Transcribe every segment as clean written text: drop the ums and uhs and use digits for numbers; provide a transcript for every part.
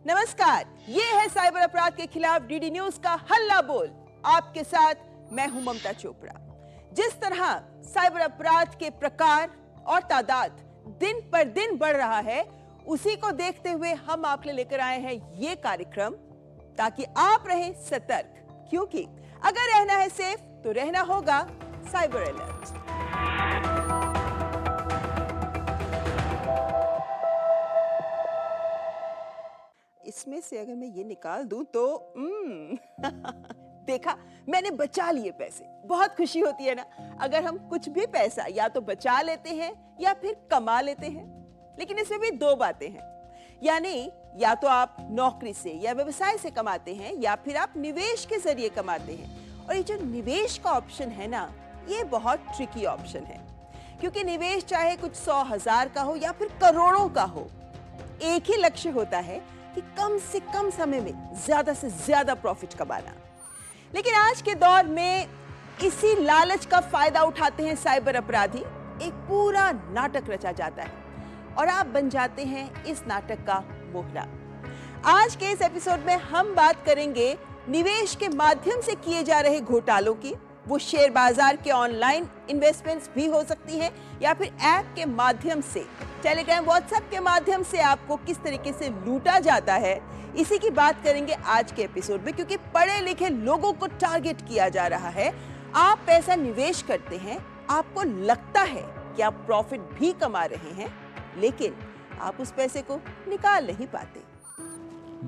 नमस्कार, ये है साइबर अपराध के खिलाफ डीडी न्यूज का हल्ला बोल। आपके साथ मैं हूं ममता चोपड़ा। जिस तरह साइबर अपराध के प्रकार और तादाद दिन पर दिन बढ़ रहा है, उसी को देखते हुए हम आपके लिए लेकर आए हैं ये कार्यक्रम, ताकि आप रहें सतर्क, क्योंकि अगर रहना है सेफ तो रहना होगा साइबर अलर्ट। इसमें से अगर मैं ये निकाल दूं तो देखा, मैंने बचा लिए पैसे। बहुत खुशी होती है ना अगर हम कुछ भी पैसा या तो बचा लेते हैं या फिर कमा लेते हैं। लेकिन इसमें भी दो बातें हैं, यानी या तो आप नौकरी से या व्यवसाय से कमाते हैं या फिर आप निवेश के जरिए कमाते हैं। और ये जो निवेश का ऑप्शन है ना, ये बहुत ट्रिकी ऑप्शन है, क्योंकि निवेश चाहे कुछ 100,000 का हो या फिर करोड़ों का हो, एक ही लक्ष्य होता है कि कम से कम समय में ज्यादा से ज्यादा प्रॉफिट कमाना। लेकिन आज के दौर में इसी लालच का फायदा उठाते हैं साइबर अपराधी। एक पूरा नाटक रचा जाता है और आप बन जाते हैं इस नाटक का मोहरा। आज के इस एपिसोड में हम बात करेंगे निवेश के माध्यम से किए जा रहे घोटालों की। वो शेयर बाजार के ऑनलाइन इन्वेस्टमेंट्स भी हो सकती हैं या फिर ऐप के माध्यम से, टेलीग्राम, व्हाट्सएप के माध्यम से आपको किस तरीके से लूटा जाता है, इसी की बात करेंगे आज के एपिसोड में। क्योंकि पढ़े लिखे लोगों को टारगेट किया जा रहा है। आप पैसा निवेश करते हैं, आपको लगता है कि आप प्रॉफिट भी कमा रहे हैं, लेकिन आप उस पैसे को निकाल नहीं पाते।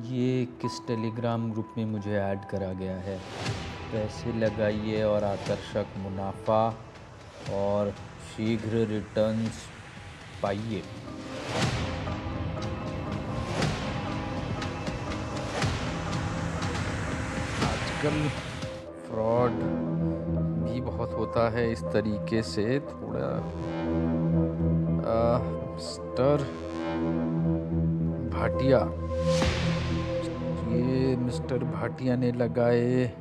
ये किस टेलीग्राम ग्रुप में मुझे ऐड करा गया है? पैसे लगाइए और आकर्षक मुनाफा और शीघ्र रिटर्न्स पाइए। आजकल फ्रॉड भी बहुत होता है इस तरीके से। थोड़ा मिस्टर भाटिया, ये मिस्टर भाटिया ने लगाए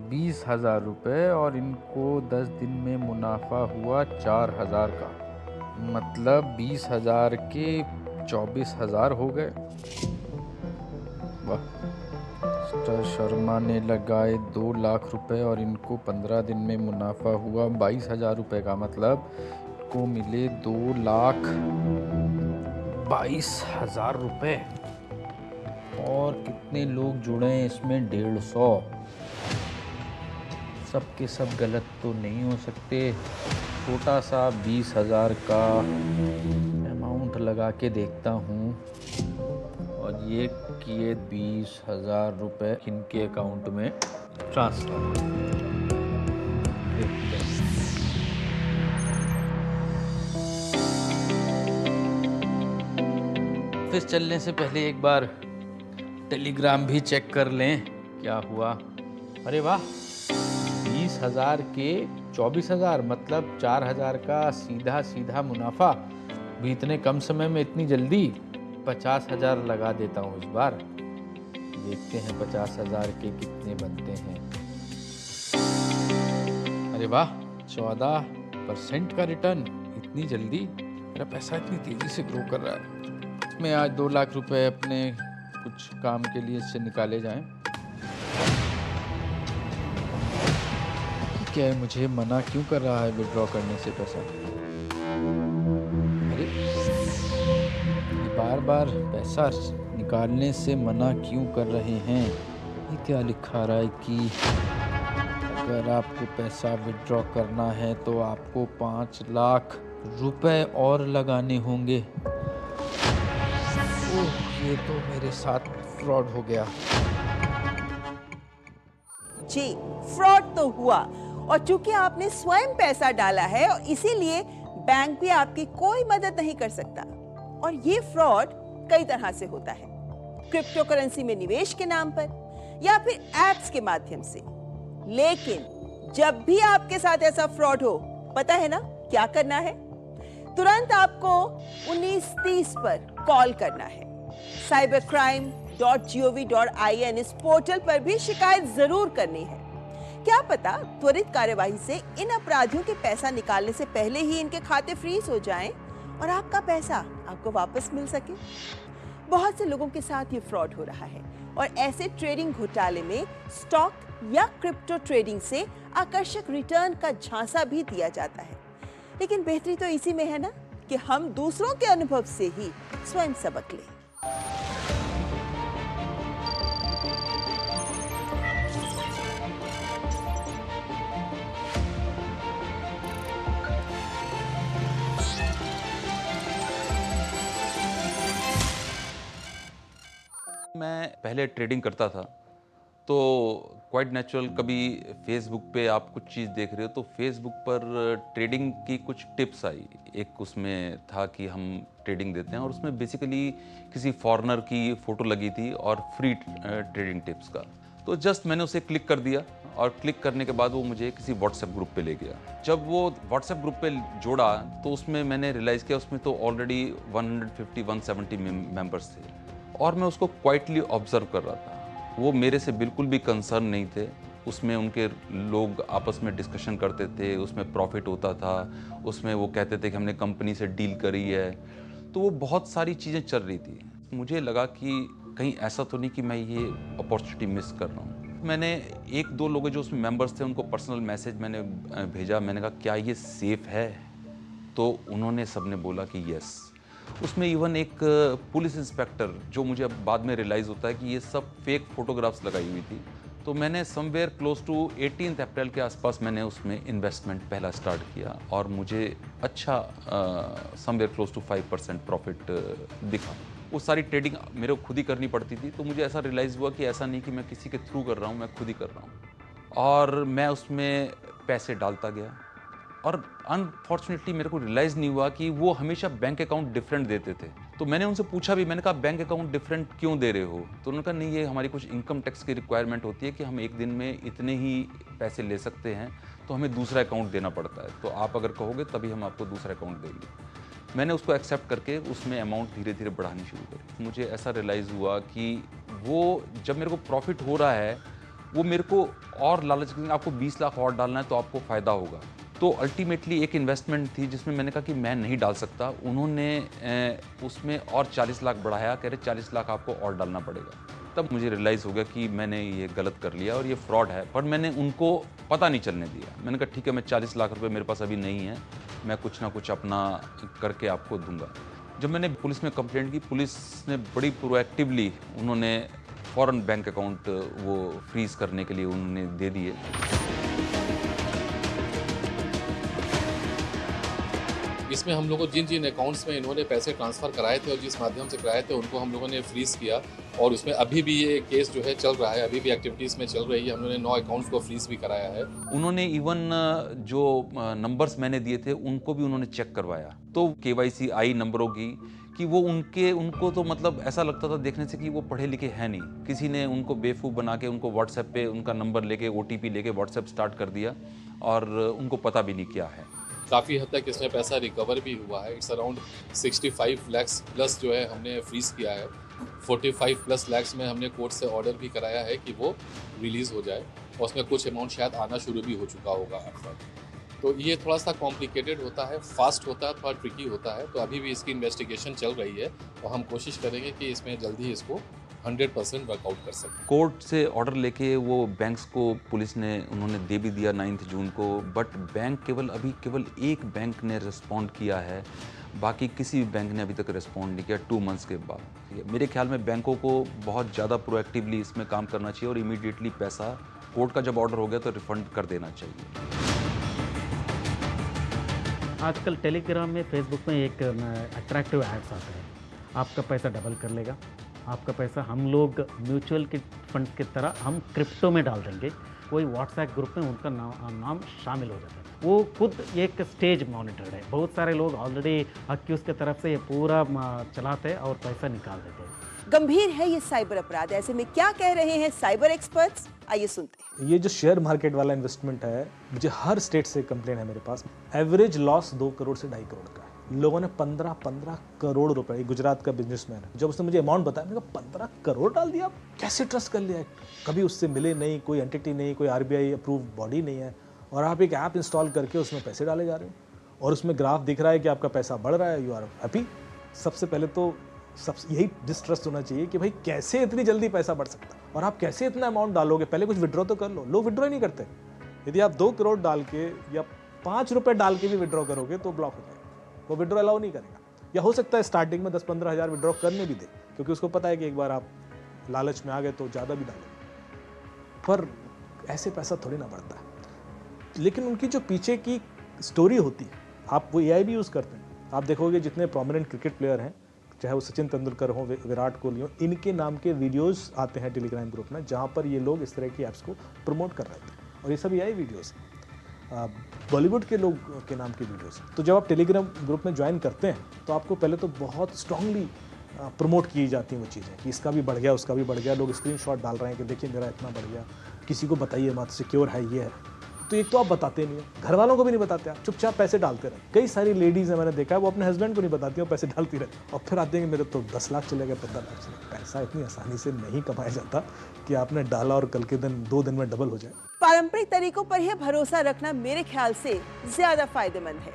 20,000 रुपये और इनको 10 दिन में मुनाफा हुआ 4,000 का। मतलब 20,000 के 24,000 हो गए। वाह। मिस्टर शर्मा ने लगाए 2 लाख रुपए और इनको 15 दिन में मुनाफा हुआ 22,000 रुपये का। मतलब इनको मिले 2,22,000 रुपये। और कितने लोग जुड़े हैं इसमें? 150। सब के सब गलत तो नहीं हो सकते। छोटा सा 20,000 का अमाउंट लगा के देखता हूँ और ये किए 20,000 रुपये इनके अकाउंट में ट्रांसफर। देखते हैं। ऑफिस चलने से पहले एक बार टेलीग्राम भी चेक कर लें क्या हुआ। अरे वाह, 20,000 के 24,000, मतलब 4,000 का सीधा सीधा मुनाफा। भी इतने कम समय में इतनी जल्दी। 50,000 लगा देता हूँ इस बार। देखते हैं 50,000 के कितने बनते हैं। अरे वाह, 14% का रिटर्न। इतनी जल्दी मेरा पैसा इतनी तेजी से ग्रो कर रहा है। इसमें आज 2 लाख रुपए अपने कुछ काम के लिए इससे निकाले जाएं। क्या है, मुझे मना क्यों कर रहा है विड्रॉ करने से पैसा? अरे, बार बार पैसा निकालने से मना क्यों कर रहे हैं? ये क्या लिखा रहा है कि अगर आपको पैसा विड्रॉ करना है तो आपको 5 लाख रुपए और लगाने होंगे। ओह, ये तो मेरे साथ फ्रॉड हो गया। जी, फ्रॉड तो हुआ, और चूंकि आपने स्वयं पैसा डाला है और इसीलिए बैंक भी आपकी कोई मदद नहीं कर सकता। और ये फ्रॉड कई तरह से होता है, क्रिप्टो करेंसी में निवेश के नाम पर या फिर एप्स के माध्यम से। लेकिन जब भी आपके साथ ऐसा फ्रॉड हो, पता है ना क्या करना है? तुरंत आपको 1930 पर कॉल करना है। cybercrime.gov.in इस पोर्टल पर भी शिकायत जरूर करनी है। क्या पता त्वरित कार्यवाही से इन अपराधियों के पैसा निकालने से पहले ही इनके खाते फ्रीज हो जाएं और आपका पैसा आपको वापस मिल सके। बहुत से लोगों के साथ ये फ्रॉड हो रहा है और ऐसे ट्रेडिंग घोटाले में स्टॉक या क्रिप्टो ट्रेडिंग से आकर्षक रिटर्न का झांसा भी दिया जाता है। लेकिन बेहतरी तो इसी में है ना कि हम दूसरों के अनुभव से ही स्वयं सबक लें। मैं पहले ट्रेडिंग करता था तो क्वाइट नेचुरल कभी फेसबुक पे आप कुछ चीज़ देख रहे हो तो फेसबुक पर ट्रेडिंग की कुछ टिप्स आई। एक उसमें था कि हम ट्रेडिंग देते हैं और उसमें बेसिकली किसी फॉरेनर की फ़ोटो लगी थी और फ्री ट्रेडिंग टिप्स का। तो जस्ट मैंने उसे क्लिक कर दिया और क्लिक करने के बाद वो मुझे किसी व्हाट्सएप ग्रुप पे ले गया। जब वो व्हाट्सएप ग्रुप पे जोड़ा तो उसमें मैंने रियलाइज़ किया उसमें तो ऑलरेडी 150-170 मेंबर्स थे और मैं उसको क्वाइटली ऑब्जर्व कर रहा था। वो मेरे से बिल्कुल भी कंसर्न नहीं थे। उसमें उनके लोग आपस में डिस्कशन करते थे, उसमें प्रॉफिट होता था, उसमें वो कहते थे कि हमने कंपनी से डील करी है। तो वो बहुत सारी चीज़ें चल रही थी। मुझे लगा कि कहीं ऐसा तो नहीं कि मैं ये अपॉर्चुनिटी मिस कर रहा हूँ। मैंने एक दो लोग जो उसमें मेंबर्स थे उनको पर्सनल मैसेज मैंने भेजा। मैंने कहा क्या ये सेफ़ है? तो उन्होंने सबने बोला कि यस। उसमें इवन एक पुलिस इंस्पेक्टर, जो मुझे अब बाद में रियलाइज़ होता है कि ये सब फेक फोटोग्राफ्स लगाई हुई थी। तो मैंने समवेयर क्लोज टू 18 अप्रैल के आसपास मैंने उसमें इन्वेस्टमेंट पहला स्टार्ट किया और मुझे अच्छा समवेयर क्लोज टू 5% प्रॉफिट दिखा। वो सारी ट्रेडिंग मेरे को खुद ही करनी पड़ती थी। तो मुझे ऐसा रियलाइज़ हुआ कि ऐसा नहीं कि मैं किसी के थ्रू कर रहा हूँ, मैं खुद ही कर रहा हूँ और मैं उसमें पैसे डालता गया। और अनफॉर्चुनेटली मेरे को रियलाइज़ नहीं हुआ कि वो हमेशा बैंक अकाउंट डिफरेंट देते थे। तो मैंने उनसे पूछा भी, मैंने कहा बैंक अकाउंट डिफरेंट क्यों दे रहे हो? तो उन्होंने कहा नहीं, ये हमारी कुछ इनकम टैक्स की रिक्वायरमेंट होती है कि हम एक दिन में इतने ही पैसे ले सकते हैं, तो हमें दूसरा अकाउंट देना पड़ता है। तो आप अगर कहोगे तभी हम आपको दूसरा अकाउंट देंगे। मैंने उसको एक्सेप्ट करके उसमें अमाउंट धीरे धीरे बढ़ानी शुरू करी। मुझे ऐसा रियलाइज़ हुआ कि वो जब मेरे को प्रॉफिट हो रहा है, वो मेरे को और लालच, आपको 20 लाख और डालना है तो आपको फ़ायदा होगा। तो अल्टीमेटली एक इन्वेस्टमेंट थी जिसमें मैंने कहा कि मैं नहीं डाल सकता। उन्होंने उसमें और 40 लाख बढ़ाया, कह रहे 40 लाख आपको और डालना पड़ेगा। तब मुझे रियलाइज़ हो गया कि मैंने ये गलत कर लिया और ये फ्रॉड है, पर मैंने उनको पता नहीं चलने दिया। मैंने कहा ठीक है, मैं 40 लाख रुपए मेरे पास अभी नहीं है, मैं कुछ ना कुछ अपना करके आपको दूंगा। जब मैंने पुलिस में कंप्लेंट की, पुलिस ने बड़ी प्रोएक्टिवली उन्होंने फ़ौरन बैंक अकाउंट वो फ्रीज़ करने के लिए उन्होंने दे दिए। इसमें हम लोगों को जिन जिन अकाउंट्स में इन्होंने पैसे ट्रांसफ़र कराए थे और जिस माध्यम से कराए थे उनको हम लोगों ने फ्रीज़ किया और उसमें अभी भी ये केस जो है चल रहा है, अभी भी एक्टिविटीज़ में चल रही है। हम लोगों ने 9 अकाउंट्स को फ्रीज़ भी कराया है। उन्होंने इवन जो नंबर्स मैंने दिए थे उनको भी उन्होंने चेक करवाया। तो केवाईसी आई नंबरों की कि वो उनको तो मतलब ऐसा लगता था देखने से कि वो पढ़े लिखे हैं नहीं। किसी ने उनको बेवकूफ़ बना के उनको व्हाट्सएप पे उनका नंबर लेके OTP लेके व्हाट्सएप स्टार्ट कर दिया और उनको पता भी नहीं क्या है। काफ़ी हद तक इसमें पैसा रिकवर भी हुआ है। इट्स अराउंड 65 लैक्स प्लस जो है हमने फ्रीज़ किया है। 45 प्लस लैक्स में हमने कोर्ट से ऑर्डर भी कराया है कि वो रिलीज़ हो जाए और उसमें कुछ अमाउंट शायद आना शुरू भी हो चुका होगा अब तक। तो ये थोड़ा सा कॉम्प्लिकेटेड होता है, फास्ट होता है, थोड़ा ट्रिकी होता है। तो अभी भी इसकी इन्वेस्टिगेशन चल रही है और हम कोशिश करेंगे कि इसमें जल्दी ही इसको 100% वर्कआउट कर सकें। कोर्ट से ऑर्डर लेके वो बैंक्स को पुलिस ने उन्होंने दे भी दिया 9 जून को, बट बैंक केवल एक बैंक ने रिस्पॉन्ड किया है, बाकी किसी भी बैंक ने अभी तक रिस्पॉन्ड नहीं किया 2 मंथ्स के बाद। मेरे ख्याल में बैंकों को बहुत ज़्यादा प्रोएक्टिवली इसमें काम करना चाहिए और इमीडिएटली पैसा कोर्ट का जब ऑर्डर हो गया तो रिफंड कर देना चाहिए। आजकल टेलीग्राम में, फेसबुक में एक अट्रैक्टिव एड्स आते हैं, आपका पैसा डबल कर लेगा, आपका पैसा हम लोग म्यूचुअल के फंड की तरह हम क्रिप्टो में डाल देंगे। कोई व्हाट्सएप ग्रुप में उनका नाम शामिल हो जाता है। वो खुद एक स्टेज मॉनिटर है। बहुत सारे लोग ऑलरेडी अक्यूज की तरफ से ये पूरा चलाते हैं और पैसा निकाल देते हैं। गंभीर है ये साइबर अपराध। ऐसे में क्या कह रहे हैं साइबर एक्सपर्ट्स, आइए सुनते हैं। ये जो शेयर मार्केट वाला इन्वेस्टमेंट है, मुझे हर स्टेट से कंप्लेन है मेरे पास। एवरेज लॉस 2 करोड़ से 2.5 करोड़ का है। लोगों ने 15 करोड़ रुपए, गुजरात का बिजनेसमैन है, जब उसने मुझे अमाउंट बताया, मैंने कहा 15 करोड़ डाल दिया, कैसे ट्रस्ट कर लिया? कभी उससे मिले नहीं, कोई एंटिटी नहीं, कोई RBI अप्रूव बॉडी नहीं है, और आप एक ऐप इंस्टॉल करके उसमें पैसे डाले जा रहे हो और उसमें ग्राफ दिख रहा है कि आपका पैसा बढ़ रहा है, यू आर हैप्पी। सबसे पहले तो सब यही डिस्ट्रस्ट होना चाहिए कि भाई कैसे इतनी जल्दी पैसा बढ़ सकता है और आप कैसे इतना अमाउंट डालोगे, पहले कुछ विड्रॉ तो कर लो। लोग विड्रॉ ही नहीं करते। यदि आप 2 करोड़ डाल के या 5 रुपए डाल के भी विड्रॉ करोगे तो ब्लॉक हो जाएगा, वो विड्रॉ अलाउ नहीं करेगा। या हो सकता है स्टार्टिंग में 10-15 हज़ार विड्रॉ करने भी दे, क्योंकि उसको पता है कि एक बार आप लालच में आ गए तो ज़्यादा भी डालेंगे, पर ऐसे पैसा थोड़ी ना बढ़ता है। लेकिन उनकी जो पीछे की स्टोरी होती है, आप वो AI भी यूज़ करते हैं। आप देखोगे जितने प्रोमिनेंट क्रिकेट प्लेयर हैं, चाहे वो सचिन तेंदुलकर हो, विराट कोहली हो, इनके नाम के वीडियोस आते हैं टेलीग्राम ग्रुप में, जहाँ पर ये लोग इस तरह की ऐप्स को प्रमोट कर रहे थे, और ये सब AI वीडियोस हैं, बॉलीवुड के लोग के नाम के वीडियोस। तो जब आप टेलीग्राम ग्रुप में ज्वाइन करते हैं तो आपको पहले तो बहुत स्ट्रांगली प्रमोट की जाती हैं वो चीज़ें कि इसका भी बढ़ गया, उसका भी बढ़ गया, लोग स्क्रीनशॉट डाल रहे हैं कि देखिए मेरा इतना बढ़ गया, किसी को बताइए मत, सिक्योर है ये है। तो एक तो आप बताते नहीं हो, घर वालों को भी नहीं बताते, आप चुपचाप पैसे डालते रहे। कई सारी लेडीज़ हैं, मैंने देखा है, वो अपने हस्बैंड को नहीं बताती, वो पैसे डालती रहे, और फिर आते हैं कि मेरे तो 10 लाख चले गए, 15 लाख चले गए। पैसा इतनी आसानी से नहीं कमाया जाता कि आपने डाला और कल के दिन 2 दिन में डबल हो जाए। पारंपरिक तरीकों पर यह भरोसा रखना मेरे ख्याल से ज्यादा फायदेमंद है,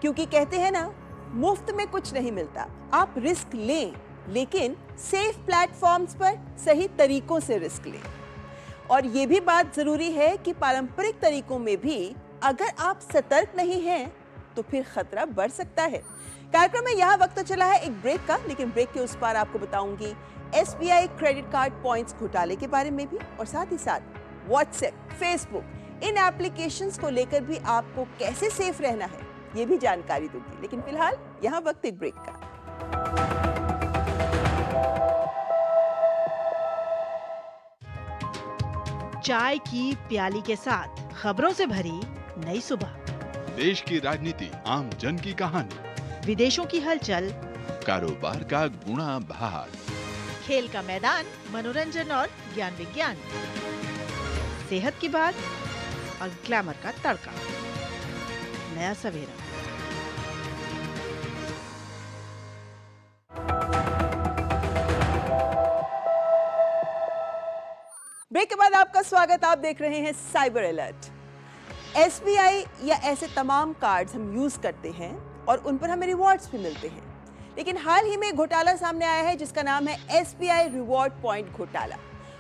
क्योंकि कहते हैं ना, मुफ्त में कुछ नहीं मिलता। आप रिस्क लें, लेकिन सेफ प्लेटफॉर्म्स पर सही तरीकों से रिस्क लें। और ये भी बात जरूरी है कि पारंपरिक तरीकों में भी अगर आप सतर्क नहीं हैं तो फिर खतरा बढ़ सकता है। कार्यक्रम में यहाँ वक्त तो चला है एक ब्रेक का, लेकिन ब्रेक के उस पार आपको बताऊंगी SBI क्रेडिट कार्ड पॉइंट्स घोटाले के बारे में भी, और साथ ही साथ व्हाट्सएप, फेसबुक, इन एप्लीकेशंस को लेकर भी आपको कैसे सेफ रहना है, ये भी जानकारी दूंगी। लेकिन फिलहाल यहाँ वक्त एक ब्रेक का। चाय की प्याली के साथ खबरों से भरी नई सुबह, देश की राजनीति, आम जन की कहानी, विदेशों की हलचल, कारोबार का गुणा भाग, खेल का मैदान, मनोरंजन और ज्ञान विज्ञान, सेहत की बात और ग्लैमर का तड़का। नया सवेरा। ब्रेक के बाद आपका स्वागत। आप देख रहे हैं साइबर अलर्ट। SBI या ऐसे तमाम कार्ड्स हम यूज करते हैं और उन पर हमें रिवॉर्ड्स भी मिलते हैं, लेकिन हाल ही में घोटाला सामने आया है जिसका नाम है SBI रिवॉर्ड पॉइंट घोटाला।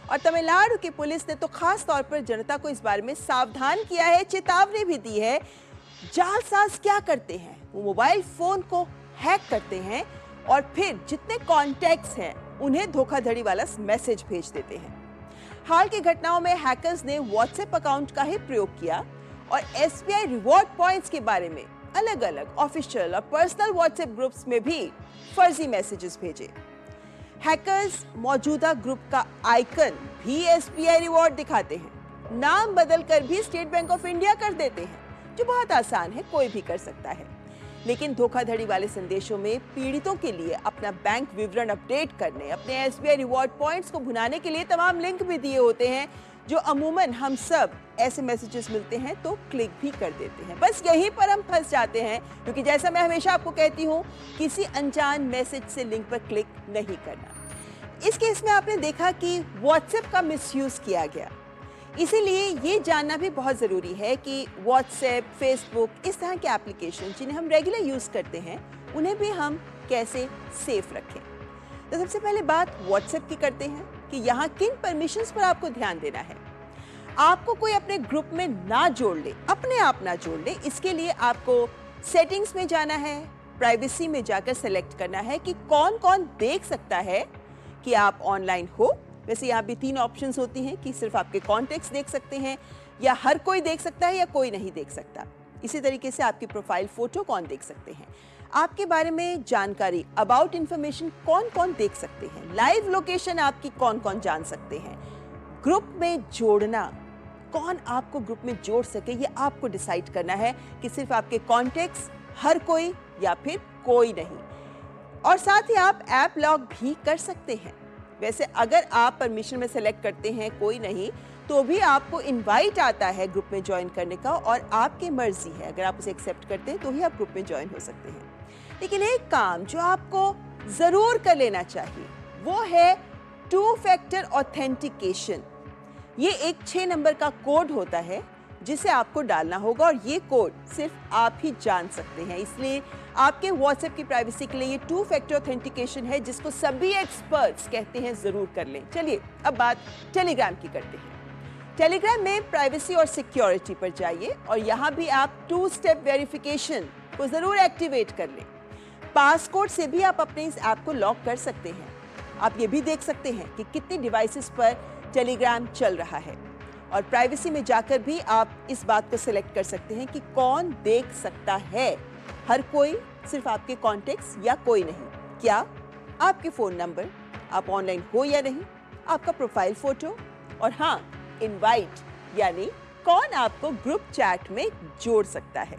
और तमिलनाडु की पुलिस ने तो खास तौर पर जनता को इस बारे में सावधान किया है, चेतावनी भी दी है। जालसाज क्या करते हैं, वो मोबाइल फोन को हैक करते हैं और फिर जितने कॉन्टैक्ट्स हैं उन्हें धोखाधड़ी वाला मैसेज भेज देते हैं। हाल की घटनाओं में हैकर्स ने व्हाट्सएप अकाउंट का ही प्रयोग किया और SBI रिवॉर्ड पॉइंट्स के बारे में अलग अलग ऑफिशियल और पर्सनल व्हाट्सएप ग्रुप्स में भी फर्जी मैसेजेस भेजे। हैकर्स मौजूदा ग्रुप का आइकन भी SBI रिवॉर्ड दिखाते हैं, नाम बदलकर भी स्टेट बैंक ऑफ इंडिया कर देते हैं, जो बहुत आसान है, कोई भी कर सकता है। लेकिन धोखाधड़ी वाले संदेशों में पीड़ितों के लिए अपना बैंक विवरण अपडेट करने, अपने SBI रिवॉर्ड पॉइंट्स को भुनाने के लिए तमाम लिंक भी दिए होते हैं, जो अमूमन हम सब ऐसे मैसेजेस मिलते हैं तो क्लिक भी कर देते हैं। बस यहीं पर हम फंस जाते हैं, क्योंकि जैसा मैं हमेशा आपको कहती हूँ, किसी अनजान मैसेज से लिंक पर क्लिक नहीं करना। इस केस में आपने देखा कि व्हाट्सएप का मिसयूज किया गया, इसीलिए ये जानना भी बहुत ज़रूरी है कि व्हाट्सएप, फेसबुक, इस तरह के एप्लीकेशन जिन्हें हम रेगुलर यूज़ करते हैं, उन्हें भी हम कैसे सेफ रखें। तो सबसे पहले बात व्हाट्सएप की करते हैं कि यहाँ किन परमिशंस पर आपको ध्यान देना है। आपको कोई अपने ग्रुप में ना जोड़ ले, अपने आप ना जोड़ ले, इसके लिए आपको सेटिंग्स में जाना है, प्राइवेसी में जाकर सेलेक्ट करना है कि कौन कौन देख सकता है कि आप ऑनलाइन हो। वैसे यहाँ भी 3 ऑप्शंस होती हैं कि सिर्फ आपके कॉन्टैक्ट्स देख सकते हैं, या हर कोई देख सकता है, या कोई नहीं देख सकता। इसी तरीके से आपकी प्रोफाइल फोटो कौन देख सकते हैं, आपके बारे में जानकारी, अबाउट इंफॉर्मेशन कौन कौन देख सकते हैं, लाइव लोकेशन आपकी कौन कौन जान सकते हैं, ग्रुप में जोड़ना, कौन आपको ग्रुप में जोड़ सके, ये आपको डिसाइड करना है कि सिर्फ आपके कॉन्टैक्ट्स, हर कोई, या फिर कोई नहीं। और साथ ही आप ऐप लॉक भी कर सकते हैं। वैसे अगर आप परमिशन में सेलेक्ट करते हैं कोई नहीं, तो भी आपको इनवाइट आता है ग्रुप में ज्वाइन करने का, और आपकी मर्जी है, अगर आप उसे एक्सेप्ट करते हैं तो ही आप ग्रुप में ज्वाइन हो सकते हैं। लेकिन एक काम जो आपको जरूर कर लेना चाहिए वो है 2 फैक्टर ऑथेंटिकेशन। ये एक 6 नंबर का कोड होता है जिसे आपको डालना होगा, और ये कोड सिर्फ आप ही जान सकते हैं, इसलिए आपके व्हाट्सएप की प्राइवेसी के लिए ये 2 फैक्टर ऑथेंटिकेशन है जिसको सभी एक्सपर्ट्स कहते हैं जरूर कर लें। चलिए अब बात टेलीग्राम की करते हैं। टेलीग्राम में प्राइवेसी और सिक्योरिटी पर जाइए और यहाँ भी आप 2 स्टेप वेरिफिकेशन को जरूर एक्टिवेट कर लें। पासकोड से भी आप अपने इस ऐप को लॉक कर सकते हैं। आप ये भी देख सकते हैं कि कितनी डिवाइसेस पर टेलीग्राम चल रहा है और प्राइवेसी में जाकर भी आप इस बात को सिलेक्ट कर सकते हैं कि कौन देख सकता है। हर कोई, सिर्फ आपके कॉन्टेक्ट्स या कोई नहीं। क्या आपके फोन नंबर, आप ऑनलाइन हो या नहीं, आपका प्रोफाइल फोटो और हाँ, इनवाइट यानी कौन आपको ग्रुप चैट में जोड़ सकता है।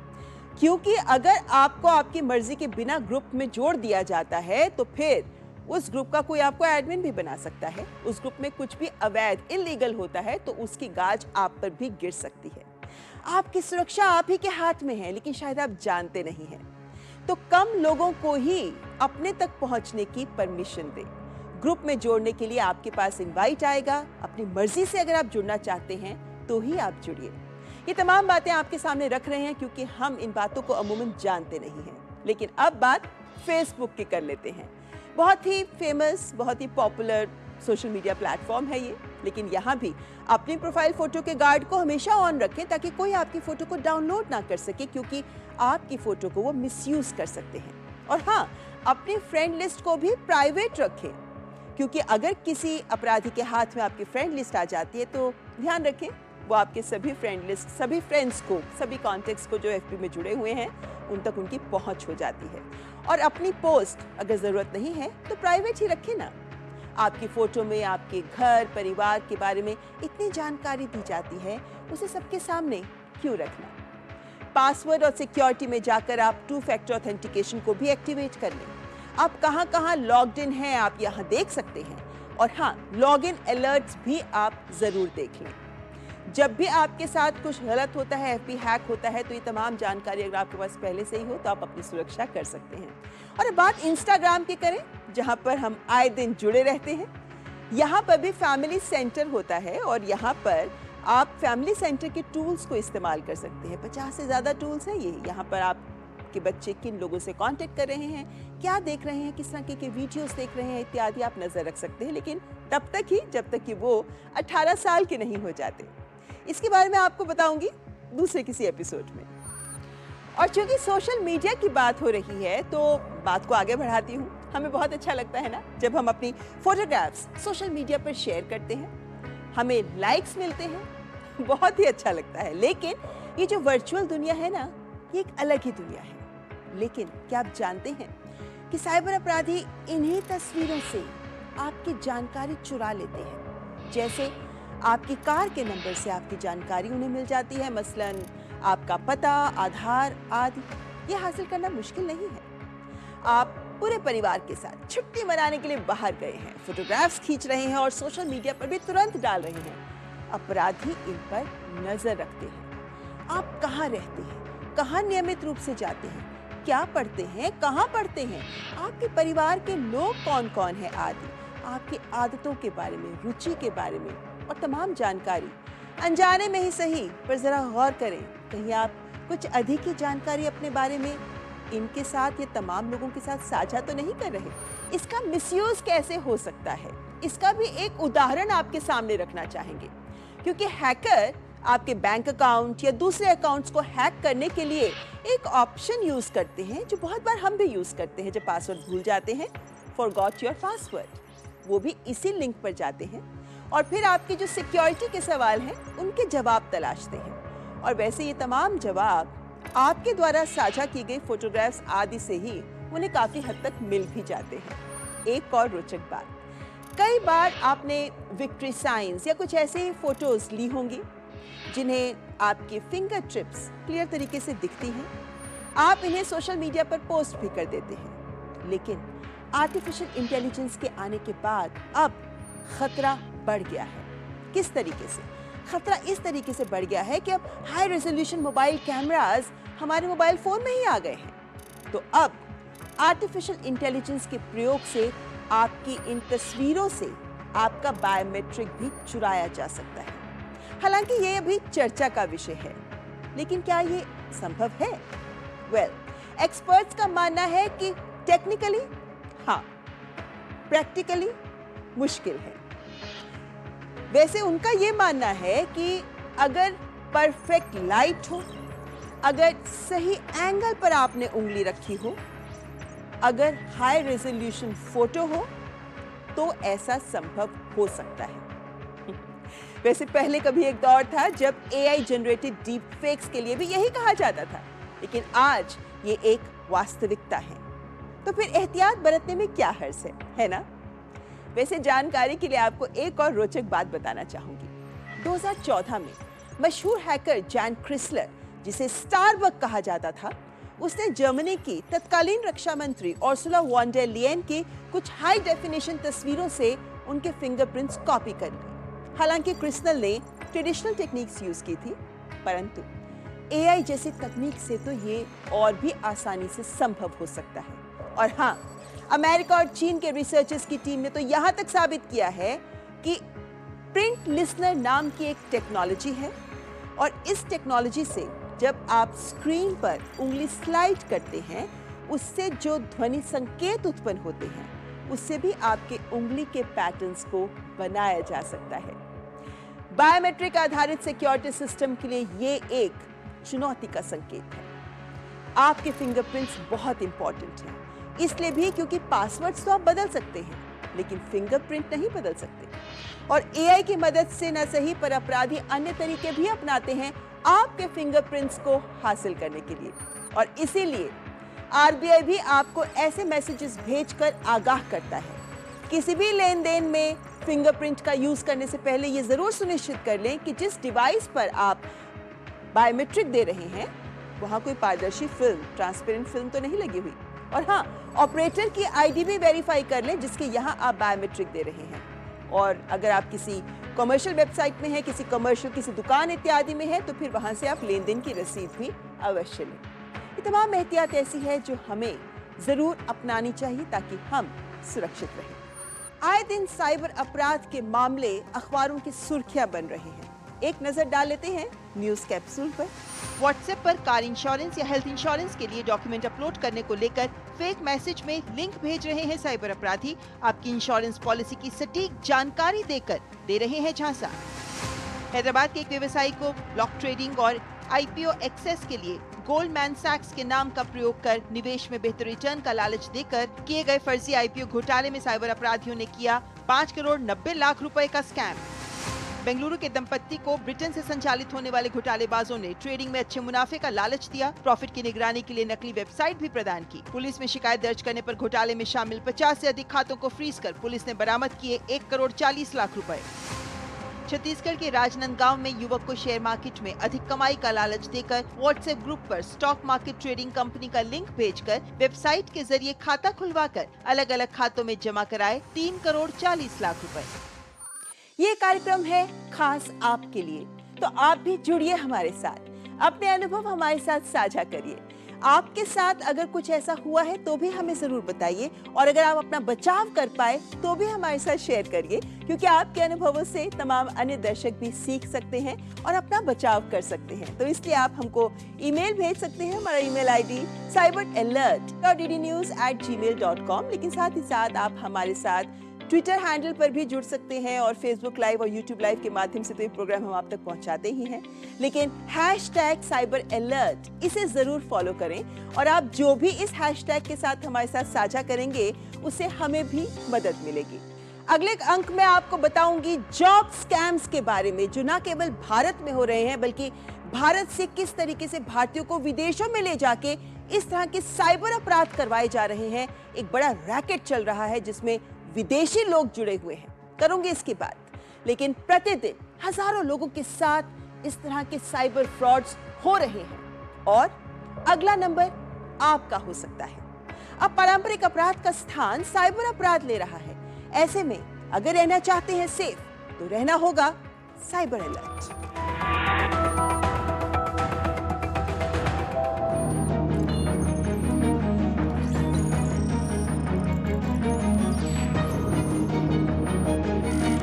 क्योंकि अगर आपको आपकी मर्जी के बिना ग्रुप में जोड़ दिया जाता है तो फिर उस ग्रुप का कोई आपको एडमिन भी बना सकता है। उस ग्रुप में कुछ भी अवैध, इल्लीगल होता है तो उसकी गाज आप पर भी गिर सकती है। आपकी सुरक्षा आप ही के हाथ में है, लेकिन शायद आप जानते नहीं हैं। तो कम लोगों को ही अपने तक पहुंचने की परमिशन दें। ग्रुप में जोड़ने के लिए आपके पास इनवाइट आएगा। अपनी मर्जी से अगर आप जुड़ना चाहते हैं तो ही आप जुड़िए। ये तमाम बातें आपके सामने रख रहे हैं क्योंकि हम इन बातों को अमूमन जानते नहीं हैं। लेकिन अब बात फेसबुक की कर लेते हैं। बहुत ही फेमस, बहुत ही पॉपुलर सोशल मीडिया प्लेटफॉर्म है ये। लेकिन यहाँ भी अपनी प्रोफाइल फोटो के गार्ड को हमेशा ऑन रखें ताकि कोई आपकी फोटो को डाउनलोड ना कर सके, क्योंकि आपकी फोटो को वो मिसयूज कर सकते हैं। और हाँ, अपनी फ्रेंड लिस्ट को भी प्राइवेट रखें, क्योंकि अगर किसी अपराधी के हाथ में आपकी फ्रेंड लिस्ट आ जाती है तो ध्यान रखें वो आपके सभी फ्रेंड लिस्ट, सभी फ्रेंड्स को, सभी कॉन्टेक्ट्स को जो एफबी में जुड़े हुए हैं उन तक उनकी पहुंच हो जाती है। और अपनी पोस्ट अगर जरूरत नहीं है तो प्राइवेट ही रखें ना। आपकी फोटो में आपके घर परिवार के बारे में इतनी जानकारी दी जाती है, उसे सबके सामने क्यों रखना। पासवर्ड और सिक्योरिटी में जाकर आप 2 फैक्टर ऑथेंटिकेशन को भी एक्टिवेट कर लें। आप कहां लॉग्ड इन हैं आप यहां देख सकते हैं। और हाँ, लॉग इन अलर्ट्स भी आप जरूर देख लें। जब भी आपके साथ कुछ गलत होता है, एफबी हैक होता है, तो ये तमाम जानकारी अगर आपके पास पहले से ही हो तो आप अपनी सुरक्षा कर सकते हैं। और अब बात इंस्टाग्राम की करें, जहां पर हम आए दिन जुड़े रहते हैं। यहाँ पर भी फैमिली सेंटर होता है और यहाँ पर आप फैमिली सेंटर के टूल्स को इस्तेमाल कर सकते हैं। 50 से ज़्यादा टूल्स हैं ये। यहाँ पर आपके बच्चे किन लोगों से कांटेक्ट कर रहे हैं, क्या देख रहे हैं, किस तरह के वीडियोस देख रहे हैं इत्यादि आप नज़र रख सकते हैं, लेकिन तब तक ही जब तक कि वो 18 साल के नहीं हो जाते। इसके बारे में आपको बताऊंगी दूसरे किसी एपिसोड में। और चूंकि सोशल मीडिया की बात हो रही है तो बात को आगे बढ़ाती हूँ। हमें बहुत अच्छा लगता है ना जब हम अपनी फोटोग्राफ्स सोशल मीडिया पर शेयर करते हैं, हमें लाइक्स मिलते हैं, बहुत ही अच्छा लगता है। लेकिन ये जो वर्चुअल दुनिया है ना, ये एक अलग ही दुनिया है। लेकिन क्या आप जानते हैं कि साइबर अपराधी इन्हीं तस्वीरों से आपकी जानकारी चुरा लेते हैं। जैसे आपकी कार के नंबर से आपकी जानकारी उन्हें मिल जाती है, मसलन आपका पता, आधार आदि। ये हासिल करना मुश्किल नहीं है। आप पूरे परिवार के साथ छुट्टी मनाने के लिए बाहर गए हैं, फोटोग्राफ्स खींच रहे हैं और सोशल मीडिया पर भी तुरंत डाल रहे हैं। अपराधी इन पर नजर रखते हैं। आप कहाँ रहते हैं, कहाँ नियमित रूप से जाते हैं, क्या पढ़ते हैं, कहाँ पढ़ते हैं, आपके परिवार के लोग कौन कौन है आदि, आपकी आदतों के बारे में, रुचि के बारे में और तमाम जानकारी अनजाने में ही सही पर जरा गौर करें, कहीं आप कुछ अधिक ही जानकारी अपने बारे में इनके साथ, ये तमाम लोगों के साथ साझा तो नहीं कर रहे। इसका मिसयूज कैसे हो सकता है, इसका भी एक उदाहरण आपके सामने रखना चाहेंगे, क्योंकि हैकर आपके बैंक अकाउंट या दूसरे अकाउंट्स को हैक करने के लिए एक ऑप्शन यूज करते हैं जो बहुत बार हम भी यूज करते हैं। जब पासवर्ड भूल जाते हैं, फॉरगॉट योर पासवर्ड, वो भी इसी लिंक पर जाते हैं और फिर आपके जो सिक्योरिटी के सवाल हैं उनके जवाब तलाशते हैं। और वैसे ये तमाम जवाब आपके द्वारा साझा की गई फोटोग्राफ्स आदि से ही उन्हें काफी हद तक मिल भी जाते हैं। एक और रोचक बात, कई बार आपने विक्ट्री साइंस या कुछ ऐसे ही फोटोज ली होंगी जिन्हें आपकी फिंगर टिप्स क्लियर तरीके से दिखती हैं। आप इन्हें सोशल मीडिया पर पोस्ट भी कर देते हैं, लेकिन आर्टिफिशियल इंटेलिजेंस के आने के बाद अब खतरा बढ़ गया है। किस तरीके से? खतरा इस तरीके से बढ़ गया है कि अब हाई रेजोल्यूशन मोबाइल कैमरास हमारे मोबाइल फोन में ही आ गए हैं। तो अब आर्टिफिशियल इंटेलिजेंस के प्रयोग से आपकी इन तस्वीरों से आपका बायोमेट्रिक भी चुराया जा सकता है। हालांकि ये अभी चर्चा का विषय है, लेकिन क्या ये संभव है? वेल, एक्सपर्ट्स का मानना है कि टेक्निकली हाँ, प्रैक्टिकली मुश्किल है। वैसे उनका यह मानना है कि अगर परफेक्ट लाइट हो, अगर सही एंगल पर आपने उंगली रखी हो, अगर हाई रेजोल्यूशन फोटो हो तो ऐसा संभव हो सकता है। वैसे पहले कभी एक दौर था जब एआई जनरेटेड डीप फेक्स के लिए भी यही कहा जाता था, लेकिन आज ये एक वास्तविकता है। तो फिर एहतियात बरतने में क्या हर्ज है ना? वैसे जानकारी के लिए आपको एक और रोचक बात बताना चाहूंगी। 2014 में मशहूर हैकर जैन क्रिसलर, जिसे स्टारबग कहा जाता था, उसने जर्मनी की तत्कालीन रक्षा मंत्री उर्सुला वॉन डेर लियन की कुछ हाई डेफिनेशन तस्वीरों से उनके फिंगरप्रिंट्स कॉपी कर लिए। हालांकि क्रिसलर ने ट्रेडिशनल टेक्निक्स यूज की थी, परंतु एआई जैसी तकनीक से तो ये और भी आसानी से संभव हो सकता है। और हाँ, अमेरिका और चीन के रिसर्चर्स की टीम ने तो यहां तक साबित किया है कि प्रिंट लिसनर नाम की एक टेक्नोलॉजी है, और इस टेक्नोलॉजी से जब आप स्क्रीन पर उंगली स्लाइड करते हैं, उससे जो ध्वनि संकेत उत्पन्न होते हैं, उससे भी आपके उंगली के पैटर्न्स को बनाया जा सकता है। बायोमेट्रिक आधारित सिक्योरिटी सिस्टम के लिए ये एक चुनौती का संकेत है। आपके फिंगरप्रिंट्स बहुत इंपॉर्टेंट हैं, इसलिए भी क्योंकि पासवर्ड्स तो आप बदल सकते हैं, लेकिन फिंगरप्रिंट नहीं बदल सकते। और एआई की मदद से न सही पर अपराधी अन्य तरीके भी अपनाते हैं आपके फिंगरप्रिंट्स को हासिल करने के लिए। और इसीलिए आरबीआई भी आपको ऐसे मैसेजेस भेजकर आगाह करता है। किसी भी लेन देन में फिंगरप्रिंट का यूज करने से पहले ये जरूर सुनिश्चित कर लें कि जिस डिवाइस पर आप बायोमेट्रिक दे रहे हैं वहां कोई पारदर्शी फिल्म, ट्रांसपेरेंट फिल्म तो नहीं लगी हुई। और हाँ, ऑपरेटर की आईडी भी वेरीफाई कर लें जिसके यहाँ आप बायोमेट्रिक दे रहे हैं। और अगर आप किसी कमर्शियल वेबसाइट में हैं, किसी कमर्शियल, किसी दुकान इत्यादि में हैं, तो फिर वहां से आप लेन देन की रसीद भी अवश्य लें। ये तमाम एहतियात ऐसी है जो हमें जरूर अपनानी चाहिए ताकि हम सुरक्षित रहें। आए दिन साइबर अपराध के मामले अखबारों की सुर्खियां बन रहे हैं। एक नजर डाल लेते हैं न्यूज कैप्सूल पर। व्हाट्सएप पर कार इंश्योरेंस या हेल्थ इंश्योरेंस के लिए डॉक्यूमेंट अपलोड करने को लेकर फेक मैसेज में लिंक भेज रहे हैं साइबर अपराधी। आपकी इंश्योरेंस पॉलिसी की सटीक जानकारी देकर दे रहे हैं झांसा। हैदराबाद के एक व्यवसायी को ब्लॉक ट्रेडिंग और आईपीओ एक्सेस के लिए गोल्डमैन सैक्स के नाम का प्रयोग कर निवेश में बेहतर रिटर्न का लालच देकर किए गए फर्जी आईपीओ घोटाले में साइबर अपराधियों ने किया 5 करोड़ 90 लाख रुपए का स्कैम। बेंगलुरु के दंपत्ति को ब्रिटेन से संचालित होने वाले घोटालेबाजों ने ट्रेडिंग में अच्छे मुनाफे का लालच दिया। प्रॉफिट की निगरानी के लिए नकली वेबसाइट भी प्रदान की। पुलिस में शिकायत दर्ज करने पर घोटाले में शामिल 50 से अधिक खातों को फ्रीज कर पुलिस ने बरामद किए 1 करोड़ 40 लाख रुपए। छत्तीसगढ़ के राजनांदगांव में युवक को शेयर मार्केट में अधिक कमाई का लालच देकर व्हाट्सएप ग्रुप पर स्टॉक मार्केट ट्रेडिंग कंपनी का लिंक भेजकर वेबसाइट के जरिए खाता खुलवाकर अलग अलग खातों में जमा कराए 3 करोड़ 40 लाख रुपए। ये कार्यक्रम है खास आपके लिए, तो आप भी जुड़िए हमारे साथ, अपने अनुभव हमारे साथ साझा करिए। आपके साथ अगर कुछ ऐसा हुआ है तो भी हमें जरूर बताइए, और अगर आप अपना बचाव कर पाए तो भी हमारे साथ शेयर करिए, क्योंकि आपके अनुभवों से तमाम अन्य दर्शक भी सीख सकते हैं और अपना बचाव कर सकते हैं। तो इसलिए आप हमको ईमेल भेज सकते हैं। हमारा ईमेल आईडी cyberalert.ddnews@gmail.com। लेकिन साथ ही साथ आप हमारे साथ ट्विटर हैंडल पर भी जुड़ सकते हैं, और फेसबुक लाइव और यूट्यूब लाइव के माध्यम से तो ये प्रोग्राम हम आप तक पहुंचाते ही हैं। लेकिन #cyberalert इसे जरूर फॉलो करें, और आप जो भी इस हैशटैग के साथ हमारे साथ साझा करेंगे उससे हमें भी मदद मिलेगी। अगले अंक में आपको बताऊंगी जॉब स्कैम्स के बारे में, जो न केवल भारत में हो रहे हैं बल्कि भारत से किस तरीके से भारतीयों को विदेशों में ले जाके इस तरह के साइबर अपराध करवाए जा रहे हैं। एक बड़ा रैकेट चल रहा है जिसमें विदेशी लोग जुड़े हुए हैं। करूंगे इसकी बात, लेकिन प्रतिदिन हजारों लोगों के साथ इस तरह के साइबर फ्रॉड्स हो रहे हैं, और अगला नंबर आपका हो सकता है। अब पारंपरिक अपराध का स्थान साइबर अपराध ले रहा है। ऐसे में अगर रहना चाहते हैं सेफ, तो रहना होगा साइबर अलर्ट।